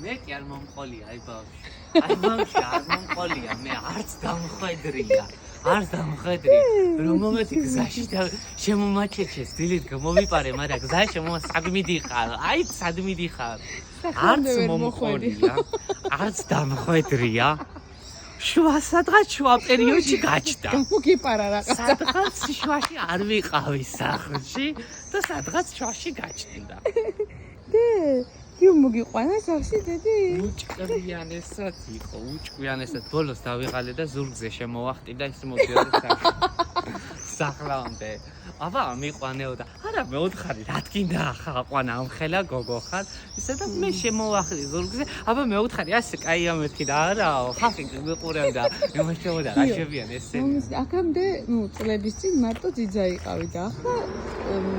მე კი არ მომყოლია, აი ბავშვი. აი ბავშვი არ მომყოლია, მე არც დამხვედრია. არც დამხვედრია. რომ მომედი გზაში და შემომაჩეჩეს, დილით მომიპარე, მაგრამ გზაში სად მიდიხარ? აი სად მიდიხარ? არც მომყოლია, არც დამხვედრია. შუა სადღაც შუა პერიოდში გაჩნდა. გამოგიპარა რაღაცა. სადღაც შუაში არ ვიყავი სახლში და სადღაც შუაში გაჩნდა. იუ მოგიყვანა სახში დედი? უჭკვიანესად იყო, უჭკვიანესად. ბოლოს დავიღალე და ზურგზე შემოვახტი და ის მოდიოდა სახლამდე. აბა მიყვანეოდა. არა მეოთხარი, რა თქინდა აყვანა ამხელა გოგო ხარ. ისე და მე შემოვახტი ზურგზე. აბა მეოთხარი ასე კაია მეთქი და არაო, ხალხი გიყურებდა. იმაშოვდა რა შევიან ესენი. აქამდე, წლების წინ მარტო ძიძა იყავი და ახლა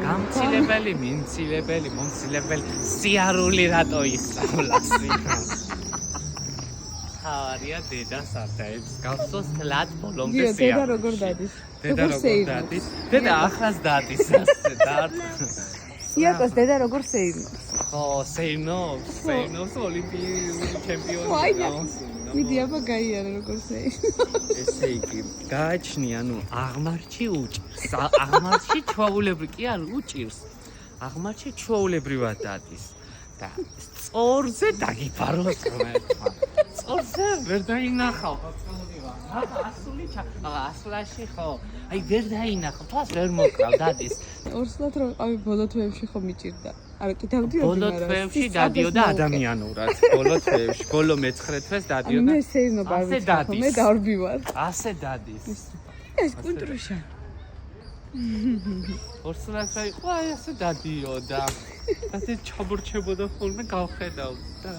გამცილებელი, მიმცილებელი, მომცილებელი, სიარული რატო ისწავლას იქ? ხარია დედა სარდაებს გახსოვს თლად ბოლომდე სიარული. დედა როგორ დადის? დედა როგორ დადის? დედა ახლას დადის ასე და სიაკოს დედა როგორ სეიმნობს? ხო, სეიმნობს ოლიმპიური ჩემპიონი. მიდი აბა გაიარა როგორ სეიმნობს. ესე იგი, გააჩნი, ანუ აღმარჩი უჭირს. აღმარჩი ჩვეულებრივ კი არ უჭირს. აღმარჩი ჩვეულებრივად დადის. და სწორზე დაგიფაროს ხმერთან. სწორზე ვერ დაინახავ. ასლაში ხო? აი ვერ დაინახავ, თავს ვერ მოკრავ, დადის. ორსლად რო ყავი ბოლო თვეებში ხო მიჭირდა? არა, კი დავდიოდი მაგრამ. ბოლო თვეებში დადიოდა ადამიანურად. ბოლო თვეებში, ბოლო მე-9 თვეს დადიოდა. მე სეიმნობა არ ვიცი, მე დავრბი ვარ. ასე დადის. ეს კუნტრუშა. ორსლად აი ასე დადიოდა. ასე ჩაბურჩებოდა ხოლმე გავხედავ და